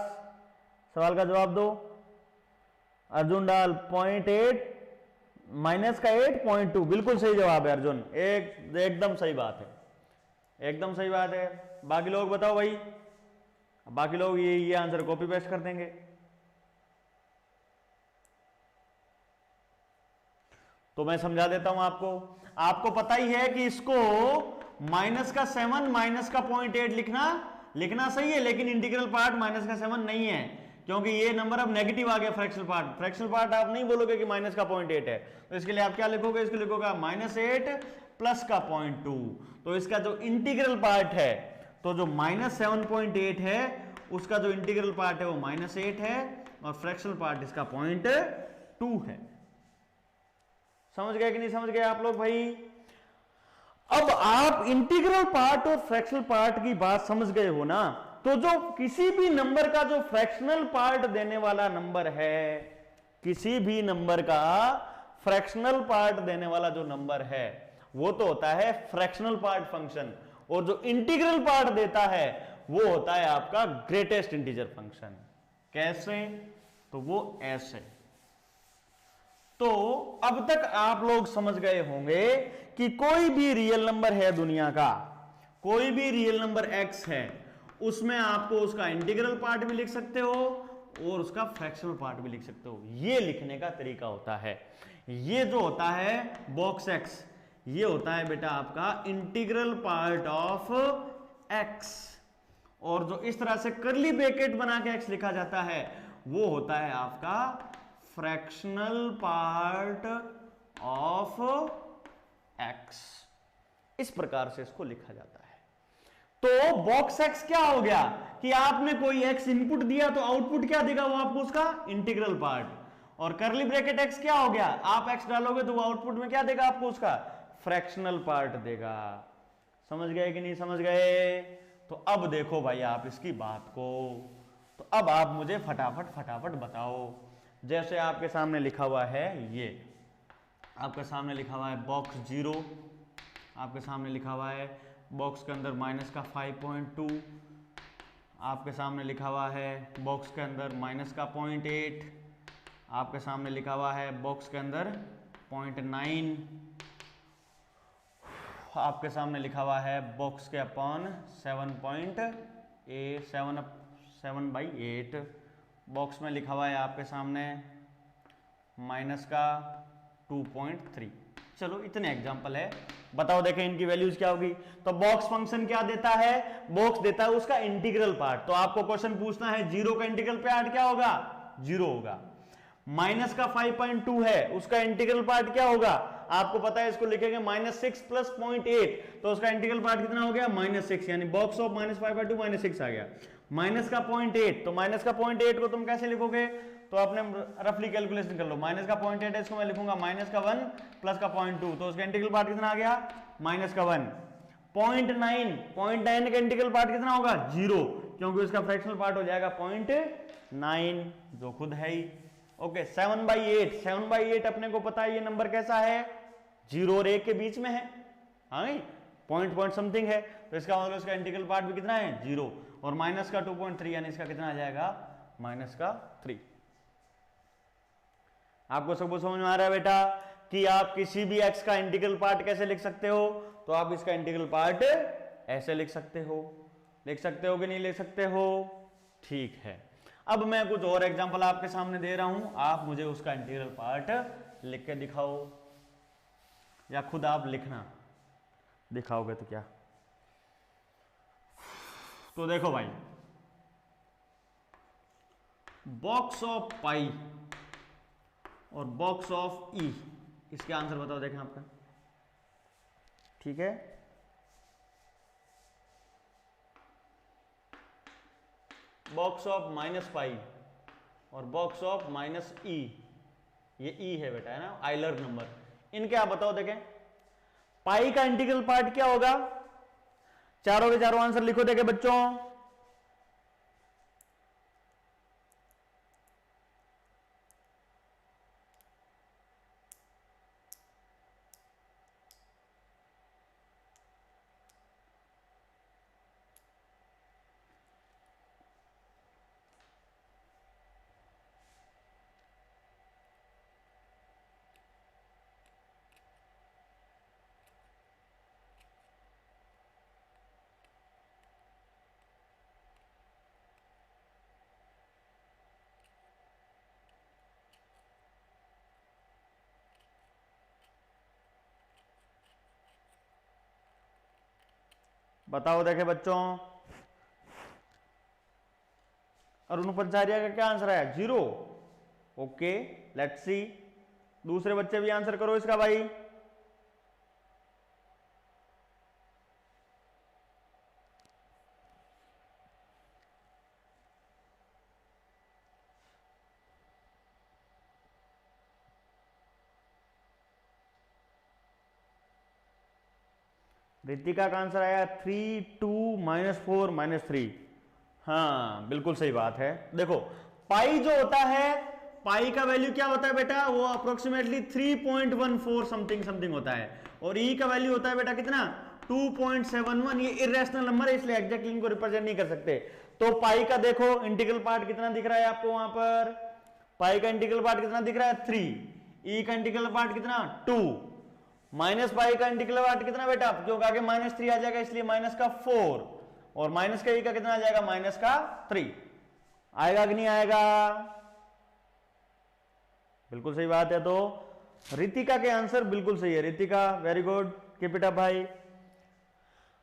सवाल का जवाब दो। अर्जुन डाल 0.8 माइनस का 8.2, बिल्कुल सही जवाब है अर्जुन, एकदम सही बात है, एकदम सही बात है। बाकी लोग बताओ भाई, बाकी लोग ये आंसर कॉपी पेस्ट कर देंगे। तो मैं समझा देता हूं आपको। आपको पता ही है कि इसको माइनस का 7 माइनस का 0.8 लिखना सही है, लेकिन इंटीग्रल पार्ट माइनस का 7 नहीं है, क्योंकि ये नंबर अब नेगेटिव आ गया। फ्रैक्शनल पार्ट आप नहीं बोलोगे कि माइनस का 0.8 है, तो इसके लिए आप क्या लिखोगे? इसको लिखोगे -8 प्लस का 0.2। तो इसका जो इंटीग्रल पार्ट है, तो जो -7.8 है उसका जो इंटीग्रल पार्ट है वो -8 है, और फ्रैक्शनल पार्ट इसका 0.2 है। समझ गए कि नहीं समझ गए आप लोग भाई? अब आप इंटीग्रल पार्ट और फ्रैक्शनल पार्ट की बात समझ गए हो ना, तो जो किसी भी नंबर का जो फ्रैक्शनल पार्ट देने वाला नंबर है, किसी भी नंबर का फ्रैक्शनल पार्ट देने वाला जो नंबर है वो तो होता है फ्रैक्शनल पार्ट फंक्शन, और जो इंटीग्रल पार्ट देता है वो होता है आपका ग्रेटेस्ट इंटीजर फंक्शन। कैसे? तो वो ऐसे। तो अब तक आप लोग समझ गए होंगे कि कोई भी रियल नंबर है दुनिया का, कोई भी रियल नंबर x है, उसमें आपको उसका इंटीग्रल पार्ट भी लिख सकते हो और उसका फ्रैक्शनल पार्ट भी लिख सकते हो। ये लिखने का तरीका होता है। ये जो होता है बॉक्स x, ये होता है बेटा आपका इंटीग्रल पार्ट ऑफ x, और जो इस तरह से कर्ली ब्रैकेट बना के x लिखा जाता है वो होता है आपका फ्रैक्शनल पार्ट ऑफ x। इस प्रकार से इसको लिखा जाता है। तो बॉक्स एक्स क्या हो गया कि आपने कोई एक्स इनपुट दिया तो आउटपुट क्या देगा, वो आपको उसका इंटीग्रल पार्ट, और करली ब्रैकेट एक्स क्या हो गया, आप एक्स डालोगे तो वो आउटपुट में क्या देगा आपको, उसका फ्रैक्शनल पार्ट देगा। समझ गए कि नहीं समझ गए? तो अब देखो भाई आप इसकी बात को, तो अब आप मुझे फटाफट बताओ। जैसे आपके सामने लिखा हुआ है, ये आपके सामने लिखा हुआ है बॉक्स 0, आपके सामने लिखा हुआ है बॉक्स के अंदर माइनस का 5.2, आपके सामने लिखा हुआ है बॉक्स के अंदर माइनस का 0.8, आपके सामने लिखा हुआ है बॉक्स के अंदर 0.9, आपके सामने लिखा हुआ है बॉक्स के अपॉन 7/8, बॉक्स में लिखा हुआ है आपके सामने माइनस का 2.3। चलो इतने एग्जांपल है, बताओ देखें इनकी वैल्यूज क्या होगी। तो बॉक्स फंक्शन क्या देता है, बॉक्स देता है उसका इंटीग्रल पार्ट। तो आपको क्वेश्चन पूछना है 0 का इंटीग्रल पार्ट क्या होगा, 0 होगा। माइनस का 5.2 है, उसका इंटीग्रल पार्ट क्या होगा, आपको पता है इसको लिखेंगे -6 + 0.8, तो उसका इंटीग्रल पार्ट कितना हो गया, -6, यानी बॉक्स ऑफ -5/2 -6 आ गया। माइनस का 0.8, तो माइनस का 0.8 को तुम कैसे लिखोगे, तो आपने रफली कैलकुलेशन कर लो। माइनस का 0.8 है, इसको मैं लिखूंगा -1 प्लस का 0.2, तो उसका इंटीग्रल पार्ट कितना आ गया, -1। 0.9 का इंटीग्रल पार्ट कितना होगा, 0, क्योंकि उसका फ्रैक्शनल पार्ट हो जाएगा 0.9, जो खुद है ही। ओके, 7/8 अपने को पता है ये नंबर कैसा है, 0 और 1 के बीच में है, हाँ पॉइंट समथिंग है, तो इसका मतलब इसका इंटीग्रल पार्ट भी कितना है, 0, और माइनस का 2.3, यानी इसका कितना आ जाएगा, -3। आपको सब समझ में आ रहा है बेटा कि आप किसी भी x का इंटीग्रल पार्ट कैसे लिख सकते हो, तो आप इसका इंटीग्रल पार्ट ऐसे लिख सकते हो कि नहीं लिख सकते हो, ठीक है। अब मैं कुछ और एग्जांपल आपके सामने दे रहा हूं, आप मुझे उसका इंटीग्रल पार्ट लिख के दिखाओ, या खुद आप लिखना, दिखाओगे तो क्या। तो देखो भाई, बॉक्स ऑफ पाई और बॉक्स ऑफ ई, इसके आंसर बताओ देखें आपका, ठीक है। बॉक्स ऑफ -पाई और बॉक्स ऑफ -e, ये e है बेटा, है ना, आइलर नंबर, इनके आप बताओ देखें। पाई का इंटीग्रल पार्ट क्या होगा, चारों के चारों आंसर लिखो देखें बच्चों। बताओ देखे बच्चों, अरुण पंचारिया का क्या आंसर है, 0। ओके, लेट्स सी, दूसरे बच्चे भी आंसर करो इसका भाई। रितिका का आंसर आया 3 2 -4 -3। हाँ बिल्कुल सही बात है। देखो पाई जो होता है, पाई का वैल्यू क्या होता है बेटा, वो अप्रोक्सीमेटली 3.14 समथिंग होता है, और ई का वैल्यू होता है बेटा कितना, 2.71। ये इरेशनल नंबर है, इसलिए एग्जैक्टली इनको रिप्रेजेंट नहीं कर सकते। तो पाई का देखो इंटीग्रल पार्ट कितना दिख रहा है आपको, वहां पर पाई का इंटीग्रल पार्ट कितना दिख रहा है, 3। ई का इंटीग्रल पार्ट कितना, 2। माइनस पाई का इंटीग्रल पार्ट कितना बेटा, क्योंकि आगे -3 आ जाएगा, इसलिए -4, और माइनस का ई का कितना आ जाएगा, -3 आएगा कि नहीं आएगा, बिल्कुल सही बात है। तो रितिका के आंसर बिल्कुल सही है, Ritika very good, keep it up भाई।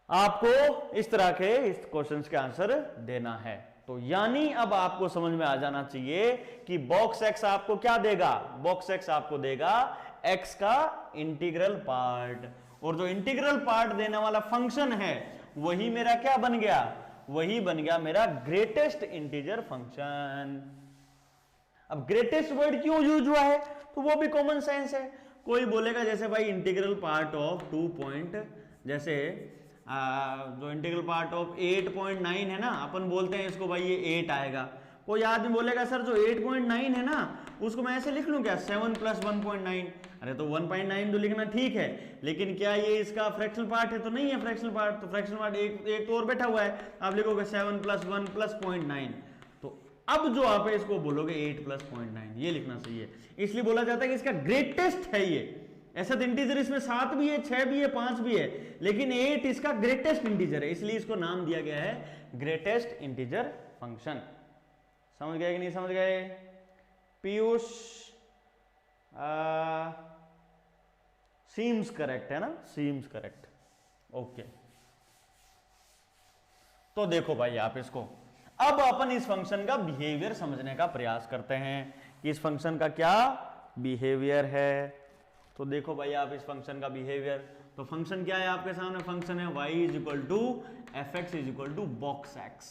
आपको इस तरह के इस क्वेश्चंस के आंसर देना है। तो यानी अब आपको समझ में आ जाना चाहिए कि बॉक्स एक्स आपको क्या देगा, बॉक्स एक्स आपको देगा एक्स का इंटीग्रल पार्ट, और जो इंटीग्रल पार्ट देने वाला फंक्शन है वही मेरा क्या बन गया, वही बन गया मेरा ग्रेटेस्ट इंटीजर फंक्शन। अब ग्रेटेस्ट वर्ड क्यों यूज हुआ है, तो वो भी कॉमन सेंस है। कोई बोलेगा जैसे भाई इंटीग्रल पार्ट ऑफ 2 पॉइंट, जैसे जो इंटीग्रल पार्ट ऑफ 8.9 है ना, अपन बोलते हैं इसको भाई ये 8 आएगा। कोई आदमी बोलेगा सर जो 8.9 है ना उसको मैं ऐसे लिख लूं क्या, 7 + 1.9। अरे तो 1.9 तो लिखना ठीक है, लेकिन क्या ये इसका फ्रैक्शनल पार्ट है, तो नहीं है फ्रैक्शनल पार्ट। तो फ्रैक्शनल पार्ट एक तो और बैठा हुआ है, आप लिखोगे 7 + 1 + 0.9। तो अब जो आप है इसको बोलोगे 8 + 0.9, ये लिखना सही है। इसलिए बोला जाता है कि इसका ग्रेटेस्ट है ये। ऐसा तो इंटीजर इसमें 7 भी है, 6 भी है, 5 भी है, लेकिन 8 इसका ग्रेटेस्ट इंटीजर है, इसलिए इसको नाम दिया गया है ग्रेटेस्ट इंटीजर फंक्शन। समझ गए कि नहीं समझ गए पीयूष? सीम्स करेक्ट है ना, सीम्स करेक्ट। ओके, तो देखो भाई आप इसको, अब अपन इस फंक्शन का बिहेवियर समझने का प्रयास करते हैं कि इस फंक्शन का क्या बिहेवियर है। तो देखो भाई आप इस फंक्शन का बिहेवियर, तो फंक्शन क्या है आपके सामने, फंक्शन है y = fx = box x।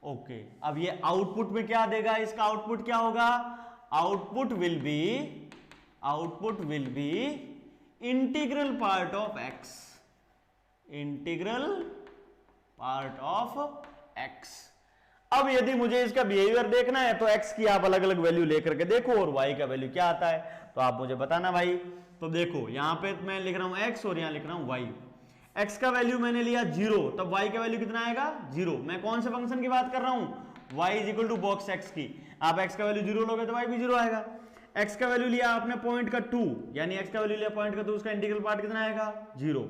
Okay, अब ये आउटपुट में क्या देगा, इसका आउटपुट क्या होगा, output will be integral part of x, integral part of x। अब यदि मुझे इसका बिहेवियर देखना है तो x की आप अलग अलग वैल्यू लेकर के देखो और y का वैल्यू क्या आता है, तो आप मुझे बताना भाई। तो देखो यहां पे मैं लिख रहा हूं x और यहां लिख रहा हूं y। x का वैल्यू मैंने लिया 0, तब y का वैल्यू कितना आएगा, 0। मैं कौन से फंक्शन की बात कर रहा हूं, y = box x की। आप x का वैल्यू 0 लोगे तो y भी 0 आएगा। x का वैल्यू लिया आपने पॉइंट का 2, यानी x का वैल्यू लिया पॉइंट का 2, उसका इंटीग्रल पार्ट कितना आएगा, 0।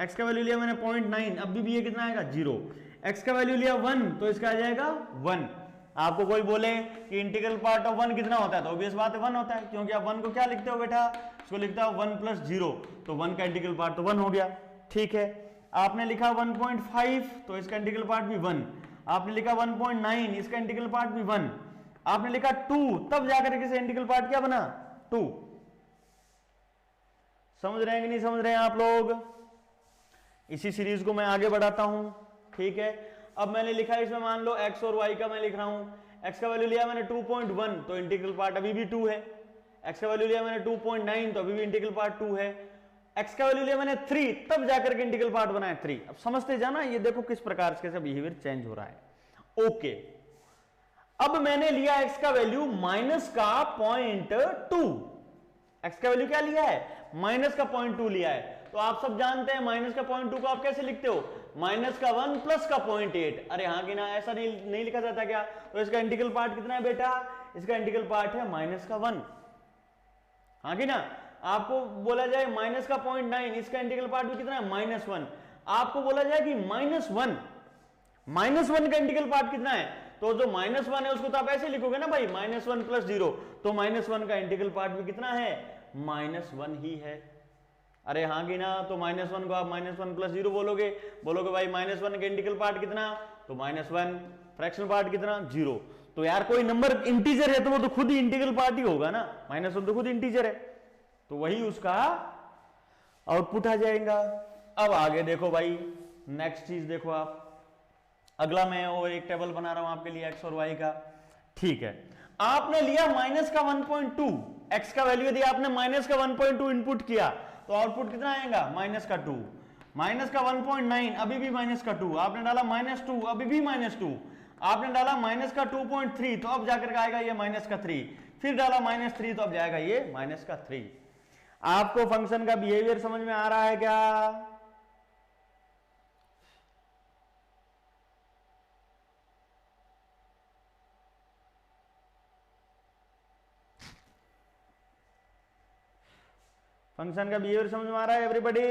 x का वैल्यू लिया मैंने 0.9, अब भी ये कितना आएगा, 0। x का वैल्यू लिया 1, तो इसका आ जाएगा 1। आपको कोई बोले कि इंटीग्रल पार्ट ऑफ 1 कितना होता है, तो ऑब्वियस बात है 1 होता है, क्योंकि आप 1 को क्या लिखते हो बेटा, इसको लिखता हो 1 + 0, तो 1 का इंटीग्रल पार्ट तो 1 हो गया। ठीक है, आपने लिखा 1.5, तो इसका इंटीग्रल पार्ट भी 1। आपने लिखा 1.9, इसका इंटीग्रल पार्ट भी 1। आपने लिखा 2, तब जाकर के इंटीग्रल पार्ट क्या बना, 2। समझ रहे हैं कि नहीं समझ रहे हैं आप लोग? इसी सीरीज को मैं आगे बढ़ाता हूं। ठीक है, अब मैंने लिखा इसमें मान लो x और y का मैं लिख रहा हूं। x का वैल्यू लिया मैंने 2.1, तो इंटीग्रल पार्ट अभी भी 2 है। x का वैल्यू लिया मैंने 2.9, तो अभी भी इंटीग्रल पार्ट 2 है। x का वैल्यू लिया मैंने 3, तब जाकर के इंटीग्रल पार्ट बना है 3। अब समझते जाना, ये देखो किस प्रकार से बिहेवियर चेंज हो रहा है। ओके, अब मैंने लिया x का वैल्यू -0.2। x का वैल्यू क्या लिया है, -0.2 लिया है। तो आप सब जानते हैं -0.2 को आप कैसे लिखते हो, -1 + 0.8। अरे हाँ कि ना, ऐसा नहीं लिखा जाता क्या? तो इसका इंटीग्रल पार्ट कितना है बेटा, इसका इंटीग्रल पार्ट है -1। हाँ कि ना, आपको बोला जाए -0.9, इसका इंटीग्रल पार्ट भी कितना है, -1। आपको बोला जाए कि -1 का इंटीग्रल पार्ट कितना है, तो जो -1 है उसको तो आप ऐसे लिखोगे ना भाई, -1 + 0, तो -1 का इंटीग्रल पार्ट भी कितना है, -1 ही है। अरे हाँ कि ना, तो -1 को आप -1 + 0 बोलोगे भाई -1 का इंटीग्रल पार्ट कितना, तो -1, फ्रैक्शनल पार्ट कितना, 0। तो यार कोई नंबर इंटीजर है तो वो तो खुद ही इंटीग्रल पार्ट ही होगा ना, -1 तो खुद इंटीजर है, तो वही उसका आउटपुट आ जाएगा। अब आगे देखो भाई, नेक्स्ट चीज देखो आप, अगला मैं और एक टेबल बना रहा हूं आपके लिए x और y का। ठीक है, आपने लिया -1.2, x का वैल्यू यदि आपने -1.2 इनपुट किया तो आउटपुट कितना आएगा, -2। -1.9, अभी भी -2। आपने डाला -2, अभी भी -2। आपने डाला -2.3, तो अब जाकर के आएगा ये -3। फिर डाला -3, तो अब जाएगा ये -3। आपको फंक्शन का बिहेवियर समझ में आ रहा है क्या? फंक्शन का बिहेवियर समझ में आ रहा है एवरीबॉडी?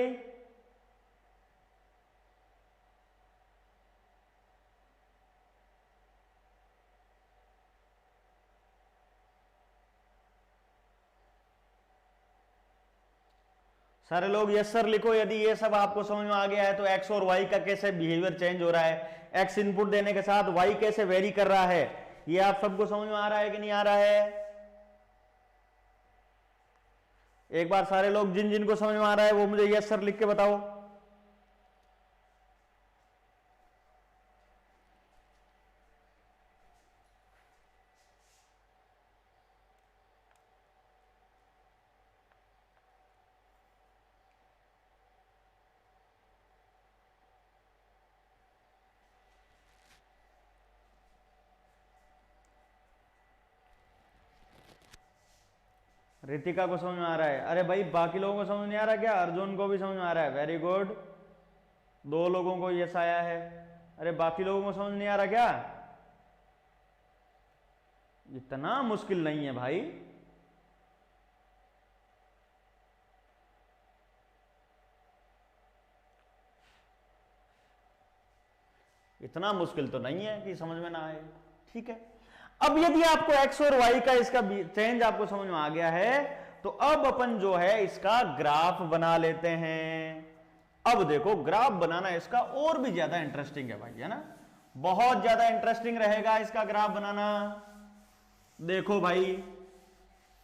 सारे लोग यस सर लिखो यदि ये सब आपको समझ में आ गया है। तो x और y का कैसे बिहेवियर चेंज हो रहा है, x इनपुट देने के साथ y कैसे वेरी कर रहा है, ये आप सबको समझ में आ रहा है कि नहीं आ रहा है? एक बार सारे लोग जिन जिनको समझ में आ रहा है वो मुझे यस सर लिख के बताओ। रितिका को समझ में आ रहा है? अरे भाई बाकी लोगों को समझ नहीं आ रहा क्या? अर्जुन को भी समझ में आ रहा है, वेरी गुड, 2 लोगों को यस आया है। अरे बाकी लोगों को समझ नहीं आ रहा क्या? इतना मुश्किल नहीं है भाई। इतना मुश्किल तो नहीं है कि समझ में ना आए, ठीक है। अब यदि आपको x और y का इसका चेंज आपको समझ में आ गया है, तो अब अपन जो है इसका ग्राफ बना लेते हैं। अब देखो ग्राफ बनाना इसका और भी ज्यादा इंटरेस्टिंग है भाई, है ना, बहुत ज्यादा इंटरेस्टिंग रहेगा इसका ग्राफ बनाना। देखो भाई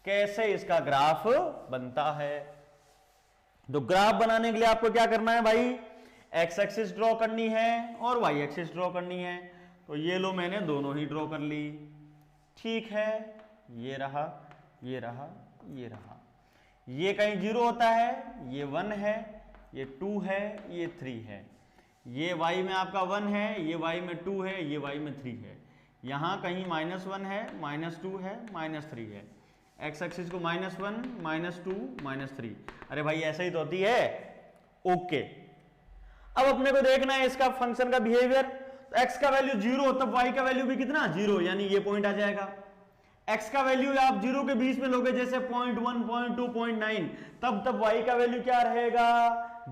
कैसे इसका ग्राफ बनता है। तो ग्राफ बनाने के लिए आपको क्या करना है भाई, एक्स एक्सिस ड्रॉ करनी है और वाई एक्सिस ड्रॉ करनी है। तो ये लो मैंने दोनों ही ड्रॉ कर ली, ठीक है, ये रहा, ये रहा, ये रहा। ये कहीं 0 होता है, ये 1 है, ये 2 है, ये 3 है। ये y में आपका 1 है, ये y में 2 है, ये y में 3 है। यहां कहीं -1 है, -2 है, -3 है। एक्स एक्सिस को -1, -2, -3। अरे भाई ऐसा ही तो होती है, ओके। अब अपने को देखना है इसका फंक्शन का बिहेवियर। तो x का वैल्यू 0 तब y का वैल्यू भी कितना 0, यानी ये पॉइंट आ जाएगा। x का वैल्यू आप 0 के बीच में लोगे, जैसे 0.1, 0.2, 0.9, तब y का वैल्यू क्या रहेगा,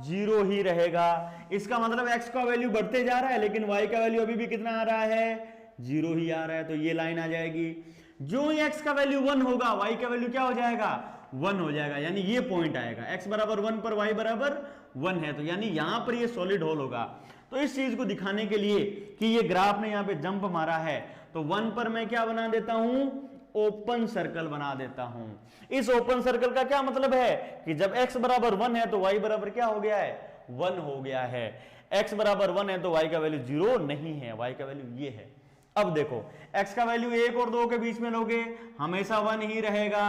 0 ही रहेगा। इसका मतलब x का वैल्यू बढ़ते जा रहा है, लेकिन y का वैल्यू अभी भी कितना आ रहा है, 0 ही आ रहा है। तो ये लाइन आ जाएगी। जो ही x का वैल्यू 1 होगा, y का वैल्यू क्या हो जाएगा, 1 हो जाएगा, यानी ये पॉइंट आएगा। x बराबर 1 पर y बराबर 1 है, तो यानी यहां पर ये सॉलिड होल होगा। तो इस चीज को दिखाने के लिए कि ये ग्राफ ने यहां पे जंप मारा है, तो 1 पर मैं क्या बना देता हूं, ओपन सर्कल बना देता हूं। इस ओपन सर्कल का क्या मतलब है कि जब x बराबर 1 है तो y बराबर क्या हो गया है, 1 हो गया है। x बराबर 1 है तो y का वैल्यू 0 नहीं है, y का वैल्यू ये है। अब देखो x का वैल्यू 1 और 2 के बीच में लोगे, हमेशा 1 ही रहेगा।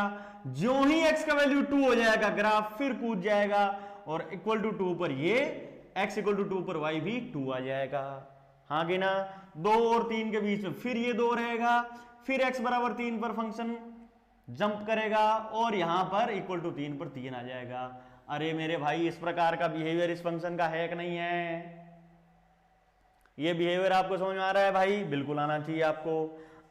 जो ही x का वैल्यू 2 हो जाएगा, ग्राफ फिर कूद जाएगा और इक्वल टू 2 पर ये x इक्वल टू 2 पर y भी 2 आ जाएगा, हाँ कि ना। 2 और 3 के बीच में फिर ये 2 रहेगा, फिर x बराबर 3 पर फंक्शन जंप करेगा और यहां पर इक्वल टू 3 पर 3 आ जाएगा। अरे मेरे भाई इस प्रकार का बिहेवियर इस फंक्शन का है कि नहीं है? ये बिहेवियर आपको समझ में आ रहा है भाई? बिल्कुल आना चाहिए आपको।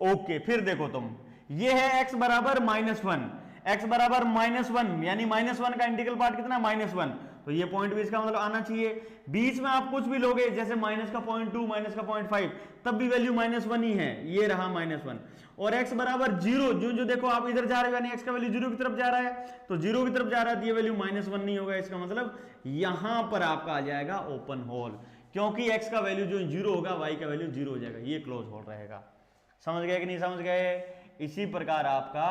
ओके, फिर देखो तुम, ये है x बराबर -1, x बराबर -1 यानी -1 का इंटीग्रल पार्ट कितना, -1। तो ये पॉइंट भी इसका मतलब आना चाहिए। बीच में आप कुछ भी लोगे, जैसे -0.2, -0.5, तब भी वैल्यू -1 ही है, ये रहा -1। और x बराबर 0, जो देखो आप इधर जा रहे हो, यानी x का वैल्यू 0 की तरफ जा रहा है, तो 0 की तरफ जा रहा है, तो ये वैल्यू -1 नहीं होगा। इसका मतलब यहां पर आपका आ जाएगा ओपन होल, क्योंकि x का वैल्यू जो 0 होगा, y का वैल्यू 0 हो जाएगा, ये क्लोज होल रहेगा। समझ गए कि नहीं समझ गए? इसी प्रकार आपका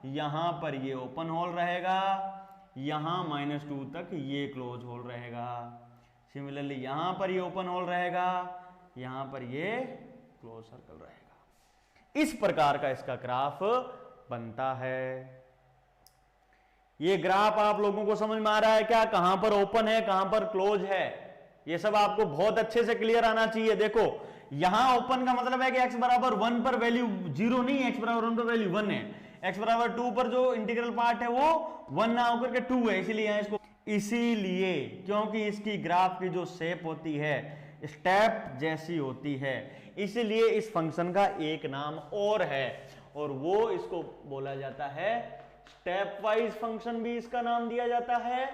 यहां पर ये ओपन होल रहेगा, यहां -2 तक ये क्लोज होल रहेगा। सिमिलरली यहां पर ये ओपन होल रहेगा, यहां पर ये क्लोज सर्कल रहेगा। इस प्रकार का इसका ग्राफ बनता है। ये ग्राफ आप लोगों को समझ में आ रहा है क्या, कहां पर ओपन है, कहां पर क्लोज है? ये सब आपको बहुत अच्छे से क्लियर आना चाहिए। देखो यहां ओपन का मतलब है कि x बराबर 1 पर वैल्यू 0 नहीं है, x बराबर 1 पर वैल्यू 1 है। x बराबर 2 पर जो इंटीग्रल पार्ट है वो 1 ना होकर के 2 है, इसीलिए इसको, इसीलिए क्योंकि इसकी ग्राफ की जो शेप होती है स्टेप जैसी होती है, इसीलिए इस फंक्शन का एक नाम और है, और वो इसको बोला जाता है स्टेप वाइज फंक्शन भी इसका नाम दिया जाता है,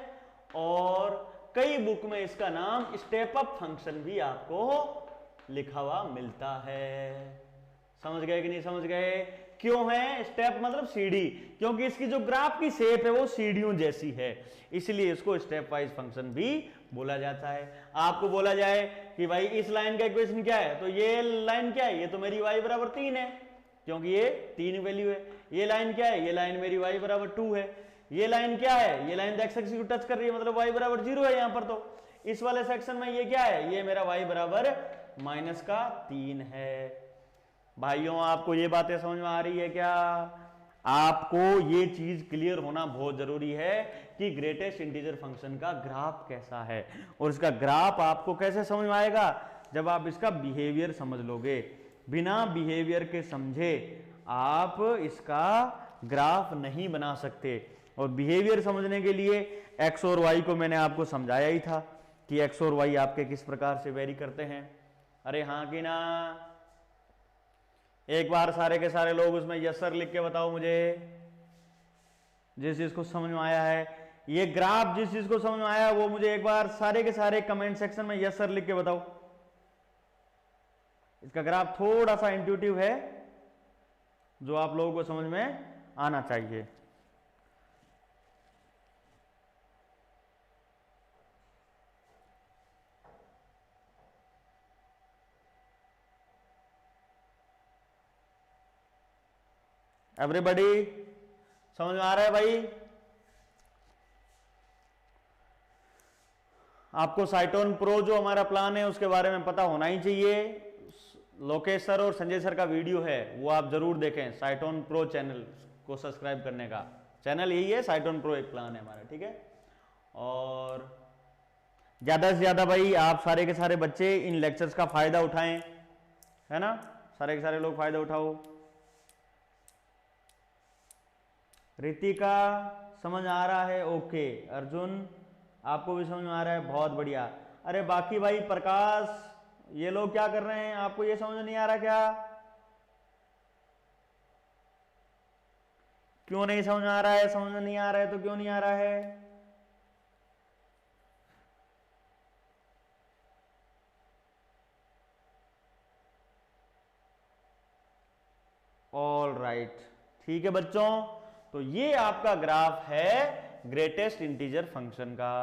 और कई बुक में इसका नाम स्टेप अप फंक्शन भी आपको लिखा हुआ मिलता है। समझ गए कि नहीं समझ गए? क्यों है स्टेप मतलब सीढ़ी, क्योंकि इसकी जो ग्राफ की शेप है वो सीढ़ियों जैसी है, इसलिए इसको स्टेप वाइज फंक्शन भी बोला जाता है। आपको बोला जाए कि भाई इस लाइन का इक्वेशन क्या है, तो ये लाइन क्या है, ये तो मेरी y बराबर 3 है, क्योंकि ये 3 वैल्यू है। ये लाइन क्या है, ये लाइन मेरी y बराबर 2 है। ये लाइन क्या है, ये लाइन तो x एक्सिस को टच कर रही है, मतलब y बराबर 0 है यहाँ पर। तो इस वाले सेक्शन में ये क्या है, ये मेरा y बराबर -3 है। भाइयों आपको ये बातें समझ में आ रही है क्या? आपको ये चीज क्लियर होना बहुत जरूरी है कि ग्रेटेस्ट इंटीजर फंक्शन का ग्राफ कैसा है, और इसका ग्राफ आपको कैसे समझ में आएगा, जब आप इसका बिहेवियर समझ लोगे। बिना बिहेवियर के समझे आप इसका ग्राफ नहीं बना सकते। और बिहेवियर समझने के लिए एक्स और वाई को मैंने आपको समझाया ही था कि एक्स और वाई आपके किस प्रकार से वेरी करते हैं। अरे हाँ कि ना? एक बार सारे के सारे लोग उसमें यस सर लिख के बताओ मुझे, जिस चीज को समझ में आया है। ये ग्राफ जिस चीज को समझ में आया वो मुझे एक बार सारे के सारे कमेंट सेक्शन में यस सर लिख के बताओ। इसका ग्राफ थोड़ा सा इंट्यूटिव है, जो आप लोगों को समझ में आना चाहिए। एवरीबॉडी समझ में आ रहा है भाई? आपको साइटोन प्रो जो हमारा प्लान है उसके बारे में पता होना ही चाहिए। लोकेश सर और संजय सर का वीडियो है वो आप जरूर देखें। साइटोन प्रो चैनल को सब्सक्राइब करने का चैनल यही है, साइटोन प्रो एक प्लान है हमारा, ठीक है। और ज्यादा से ज्यादा भाई आप सारे के सारे बच्चे इन लेक्चर्स का फायदा उठाएं, है ना? सारे के सारे लोग फायदा उठाओ। रितिका समझ आ रहा है? ओके। अर्जुन आपको भी समझ में आ रहा है? बहुत बढ़िया। अरे बाकी भाई प्रकाश ये लोग क्या कर रहे हैं? आपको ये समझ नहीं आ रहा क्या? क्यों नहीं समझ में आ रहा है? समझ में नहीं आ रहा है तो क्यों नहीं आ रहा है? ऑल राइट, ठीक है बच्चों। तो ये आपका ग्राफ है ग्रेटेस्ट इंटीजर फंक्शन का।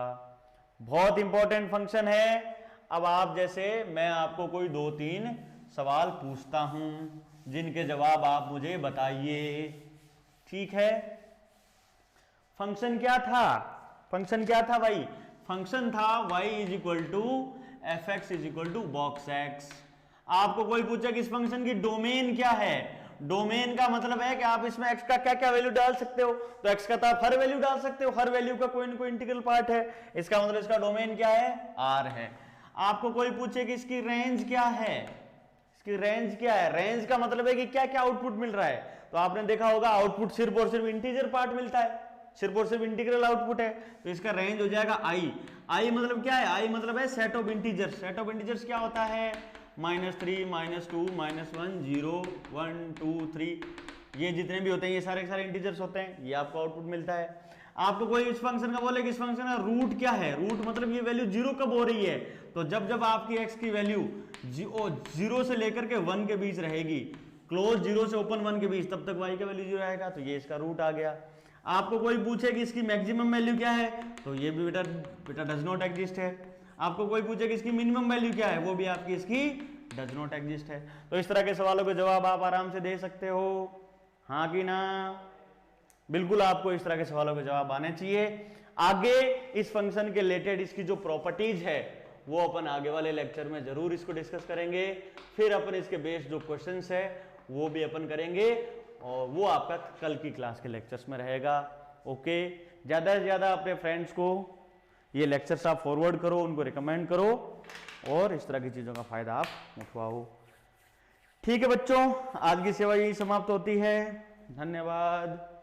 बहुत इंपॉर्टेंट फंक्शन है। अब आप जैसे मैं आपको कोई 2-3 सवाल पूछता हूं जिनके जवाब आप मुझे बताइए, ठीक है। फंक्शन क्या था? फंक्शन क्या था भाई? फंक्शन था y is equal to f x is equal to box x. आपको कोई पूछे कि इस फंक्शन की डोमेन क्या है? डोमेन का मतलब है कि आप इसमें x का क्या क्या वैल्यू डाल सकते हो। तो x का तो आप हर वैल्यू डाल सकते हो, हर वैल्यू का कोई ना कोई इंटीग्रल पार्ट है। इसका मतलब इसका डोमेन क्या है? r है। आपको कोई पूछे कि इसकी रेंज क्या है? इसकी रेंज क्या है? रेंज का मतलब है कि क्या क्या आउटपुट मिल रहा है। तो आपने देखा होगा आउटपुट सिर्फ और सिर्फ इंटीजर पार्ट मिलता है, सिर्फ और सिर्फ इंटीग्रल आउटपुट है। तो इसका रेंज हो जाएगा i। i मतलब क्या है? i मतलब है set of integers. Set of integers क्या होता है? -3, -2, -1, 0, 1, 2, 3, ये जितने भी होते हैं ये सारे के सारे इंटीजर्स होते हैं। ये आपको आउटपुट मिलता है। आपको कोई इस फंक्शन का बोले कि इस फंक्शन का रूट क्या है? रूट मतलब ये वैल्यू 0 कब हो रही है? तो जब जब आपकी x की वैल्यू 0 से लेकर के 1 के बीच रहेगी, क्लोज 0 से ओपन 1 के बीच, तब तक y का वैल्यू 0 आएगा। तो ये इसका रूट आ गया। आपको कोई पूछे कि इसकी मैक्सिमम वैल्यू क्या है? तो ये भी बेटा डज नॉट एग्जिस्ट है। आपको कोई पूछे कि इसकी मिनिमम वैल्यू क्या है? वो भी आपकी इसकी डज नॉट एग्जिस्ट है। तो इस तरह के सवालों के जवाब आप आराम से दे सकते हो, हाँ कि ना? बिल्कुल आपको इस तरह के सवालों के जवाब आने चाहिए। आगे इस फंक्शन के रिलेटेड इसकी जो प्रॉपर्टीज है वो अपन आगे वाले लेक्चर में जरूर इसको डिस्कस करेंगे। फिर अपन इसके बेस्ड जो क्वेश्चंस है वो भी अपन करेंगे और वो आपका कल की क्लास के लेक्चर्स में रहेगा। ओके, ज्यादा से ज्यादा अपने फ्रेंड्स को ये लेक्चर्स आप फॉरवर्ड करो, उनको रिकमेंड करो और इस तरह की चीजों का फायदा आप उठवाओ। ठीक है बच्चों, आज की सेवा यही समाप्त होती है। धन्यवाद।